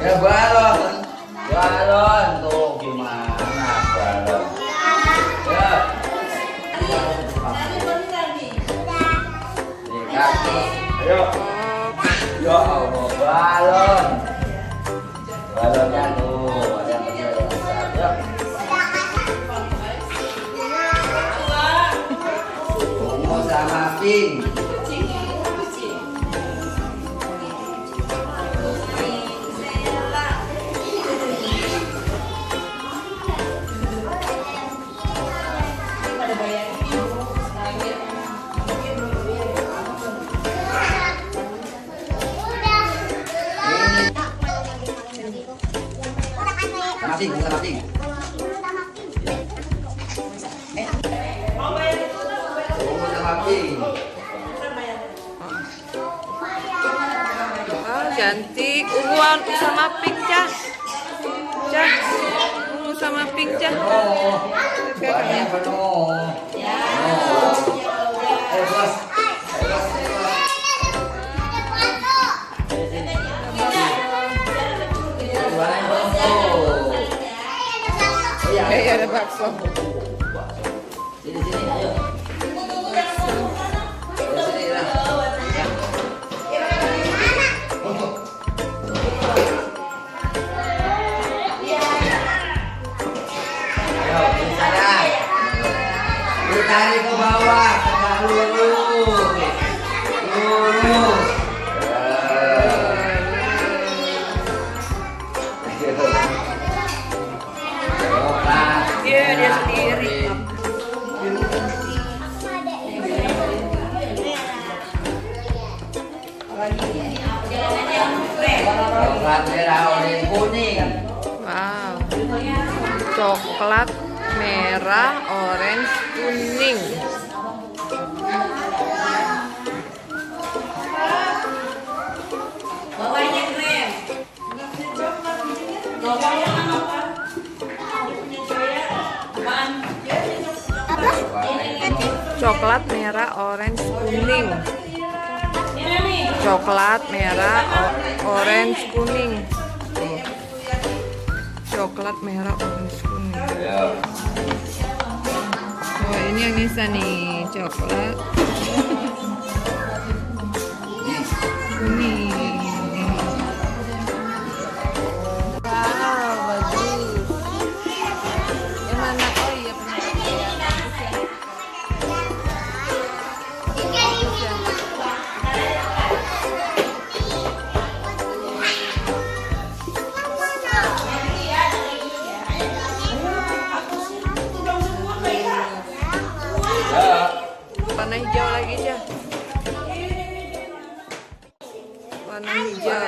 Ya balon. Balon tuh gimana balon? Ya. Nih kaki. Ayo. Ya Allah balon. Balonnya tuh ada yang kecil ada yang besar. Ya. Ungu sama pink. Sama pink. Ungu sama pink. Oh, cantik. Ungu sama pink, Cah. Cah. Ungu sama pink, Cah. Warnanya penuh. Ayo, Bos. Kayak ada bakso. Sini, ayo. Sini, lah. Ayo, ini sana. Tarik ke bawah, tegak lurus. Lurus. Dia sendiri. Coklat merah oranye kuning. Wow. Coklat merah, orange, kuning. Bawahnya krem. Coklat merah, orange, kuning. Coklat merah, orange, kuning. Coklat merah, orange, kuning. Oh, ini yang bisa nih, coklat kuning. Wow, bagus. Yang mana? Oh iya, warna hijau lagi aja. Warna hijau.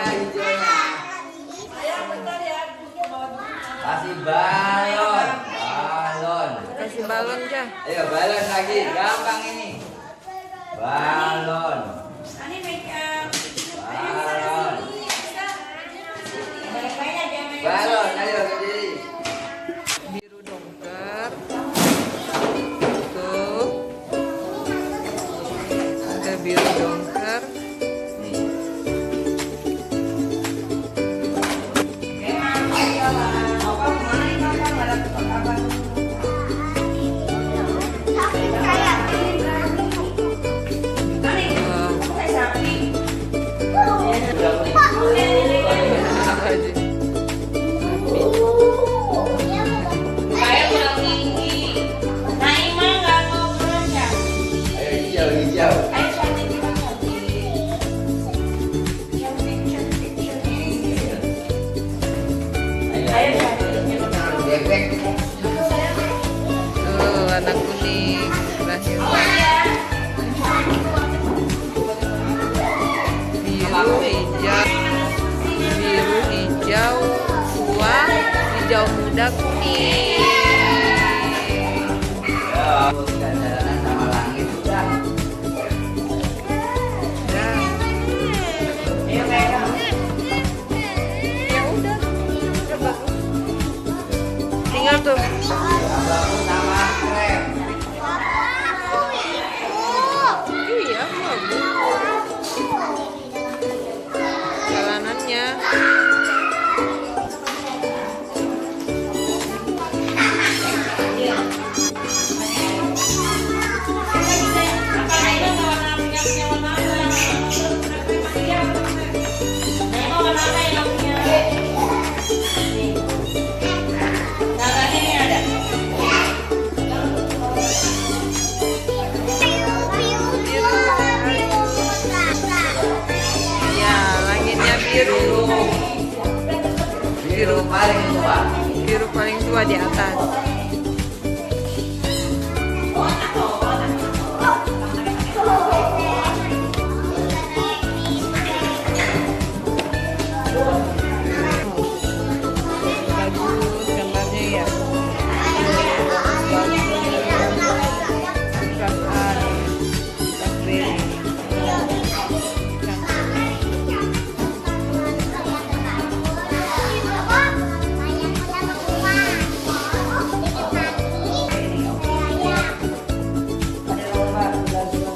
Kasih balon. Balon. Kasih balon aja. Ayo balon lagi, gampang ini. Balon. Balon. Balon, ayo ke diri. Biru dongker. Tuh. Ada biru dongker. Ayo hijau. Bebek. Tuh, warna kuning. Terakhir. Biru, hijau. Biru, hijau, tua, hijau muda, kuning. Jalanan sama langit udah. Ya udah bagus. Tinggal tuh. Bagus sama krem. Iya, bagus. Jalanannya. paling tua. Biru paling tua di atas. Bagus gambarnya ya. Ada lomba belajar.